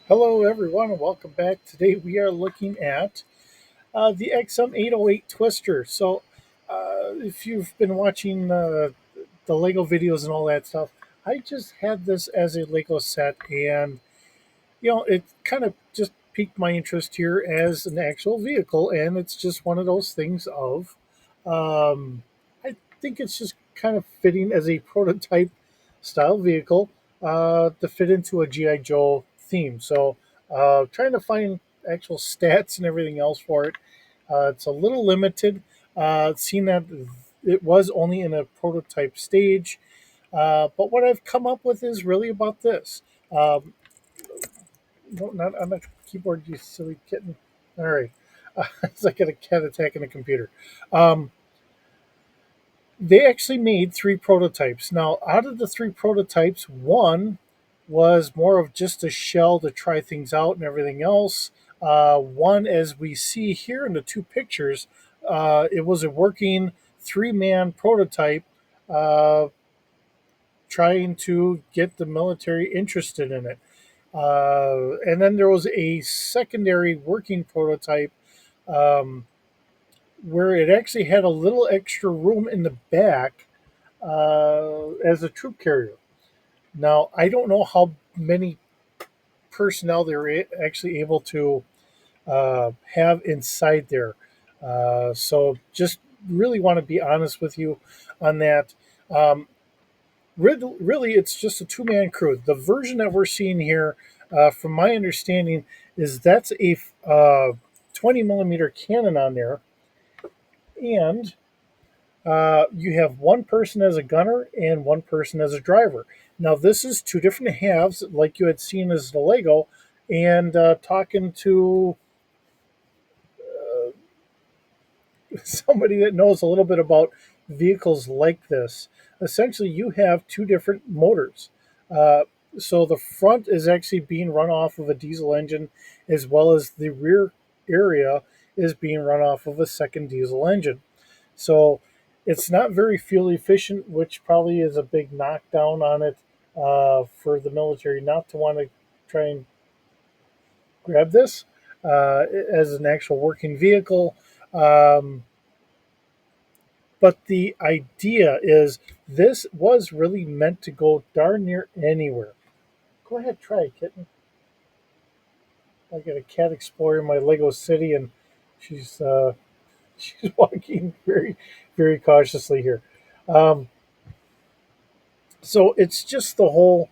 Hello, everyone, and welcome back. Today we are looking at the XM808 Twister. If you've been watching the Lego videos and all that stuff, I just had this as a Lego set, and it kind of just piqued my interest here as an actual vehicle, and it's just one of those things of, um, I think it's just kind of fitting as a prototype style vehicle to fit into a GI Joe theme. Trying to find actual stats and everything else for it. It's a little limited, seeing that it was only in a prototype stage. But what I've come up with is really about this. Um, no, not on the keyboard, you silly kitten. All right. It's like a cat attacking a computer. Um, they actually made three prototypes. Now, out of the three prototypes, one was more of just a shell to try things out and everything else. One, as we see here in the two pictures, it was a working three-man prototype uh, trying to get the military interested in it. And then there was a secondary working prototype um, where it actually had a little extra room in the back as a troop carrier. Now, I don't know how many personnel they were actually able to have inside there. Just really want to be honest with you on that. Um, really, it's just a two-man crew. The version that we're seeing here, from my understanding, is that's a 20 millimeter cannon on there, and you have one person as a gunner and one person as a driver. Now, this is two different halves, like you had seen as the Lego, and talking to somebody that knows a little bit about vehicles like this. Essentially, you have two different motors. Uh, so the front is actually being run off of a diesel engine, as well as the rear area is being run off of a second diesel engine. So it's not very fuel efficient, which probably is a big knockdown on it for the military not to want to try and grab this as an actual working vehicle. Um, but the idea is this was really meant to go darn near anywhere. Go ahead, try it, kitten. I got a cat explorer in my Lego city, and she's she's walking very, very cautiously here. Um, so it's just the whole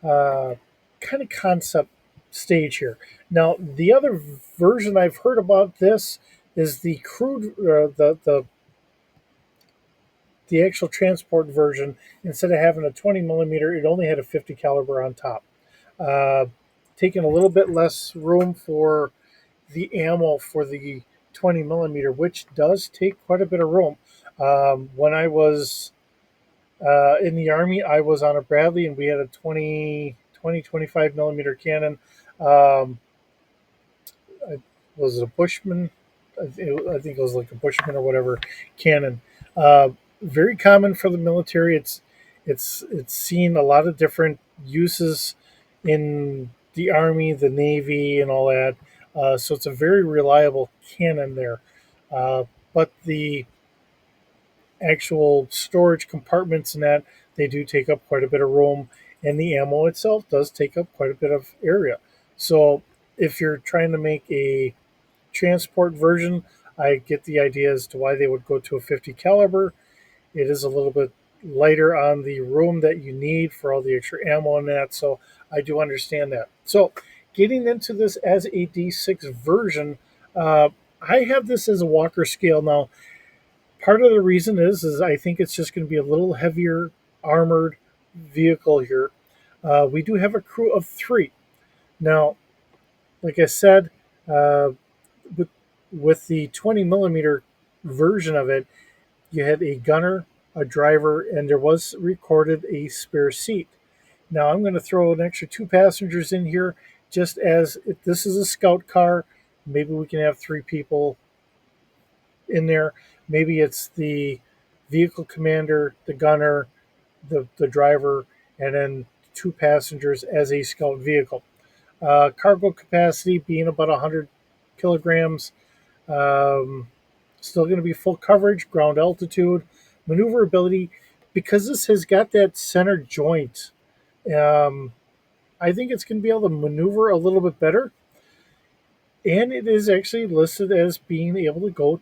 uh, kind of concept stage here. Now, the other version I've heard about this is the crude, the actual transport version. Instead of having a 20 millimeter, it only had a 50 caliber on top, uh, taking a little bit less room for the ammo for the 20 millimeter, which does take quite a bit of room. When I was in the army, I was on a Bradley, and we had a 25 millimeter cannon. Um, was it a Bushman? I think it was like a Bushman or whatever cannon. Uh, Very common for the military. It's seen a lot of different uses in the army, the navy, and all that. So it's a very reliable cannon there. But the actual storage compartments and that they do take up quite a bit of room, and the ammo itself does take up quite a bit of area. So if you're trying to make a transport version, I get the idea as to why they would go to a 50 caliber. It is a little bit lighter on the room that you need for all the extra ammo and that. So I do understand that. So getting into this as a D6 version, uh, I have this as a Walker scale now. Part of the reason is I think it's just going to be a little heavier armored vehicle here. We do have a crew of three. Now, like I said, uh, with with the 20 millimeter version of it, you had a gunner, a driver, and there was recorded a spare seat. Now I'm going to throw an extra two passengers in here, just as if this is a scout car. Maybe we can have three people in there. Maybe it's the vehicle commander, the gunner, the driver, and then two passengers as a scout vehicle. Cargo capacity being about 100 kilograms. Um, Still going to be full coverage, ground altitude, maneuverability. Because this has got that center joint, um, I think it's going to be able to maneuver a little bit better. And it is actually listed as being able to go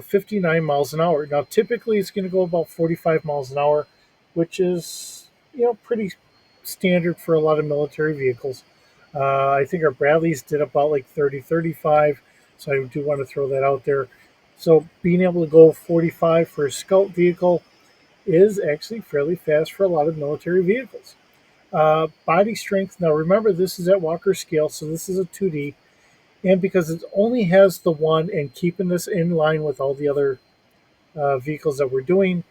59 miles an hour. Now, typically, it's going to go about 45 miles an hour, which is pretty standard for a lot of military vehicles. I think our Bradleys did about like 30, 35, so I do want to throw that out there. So being able to go 45 for a scout vehicle is actually fairly fast for a lot of military vehicles. Body strength. Now remember, this is at Walker scale, so this is a 2D, and because it only has the one, and keeping this in line with all the other vehicles that we're doing,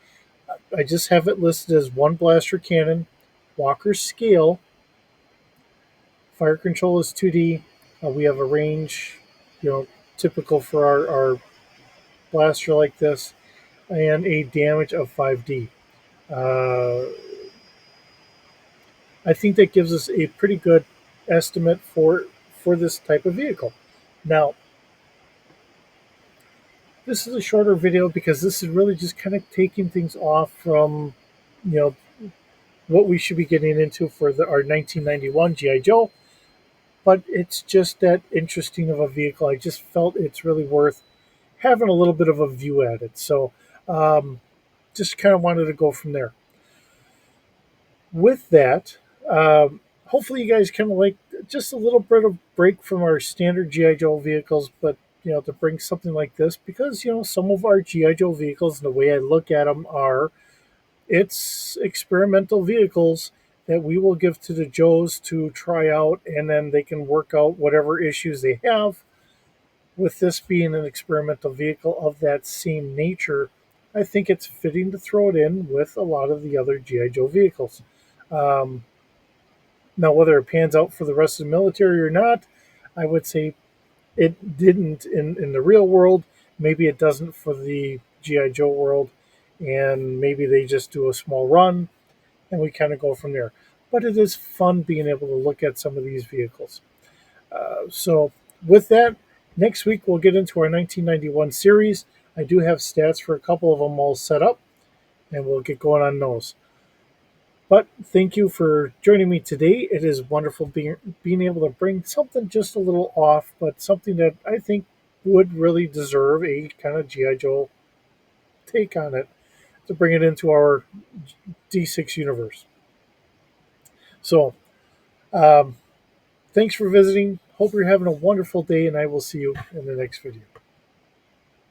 I just have it listed as one blaster cannon, Walker scale. Fire control is 2D. We have a range, you know, typical for our blaster like this, and a damage of 5D. Uh, I think that gives us a pretty good estimate for this type of vehicle. Now, this is a shorter video because this is really just kind of taking things off from, you know, what we should be getting into for our 1991 GI Joe. But it's just that interesting of a vehicle. I just felt it's really worth having a little bit of a view at it. So, um, just kind of wanted to go from there. With that, hopefully you guys kind of like just a little bit of break from our standard GI Joe vehicles, but to bring something like this because some of our GI Joe vehicles and the way I look at them are it's experimental vehicles that we will give to the Joes to try out, and then they can work out whatever issues they have. With this being an experimental vehicle of that same nature, I think it's fitting to throw it in with a lot of the other GI Joe vehicles. Um, Now, whether it pans out for the rest of the military or not, I would say it didn't in the real world. Maybe it doesn't for the GI Joe world, and maybe they just do a small run and we kind of go from there. But it is fun being able to look at some of these vehicles. So, with that, next week we'll get into our 1991 series. I do have stats for a couple of them all set up, and we'll get going on those. But thank you for joining me today. It is wonderful being able to bring something just a little off, but something that I think would really deserve a kind of GI Joe take on it to bring it into our D6 universe. So, um, thanks for visiting. Hope you're having a wonderful day, and I will see you in the next video.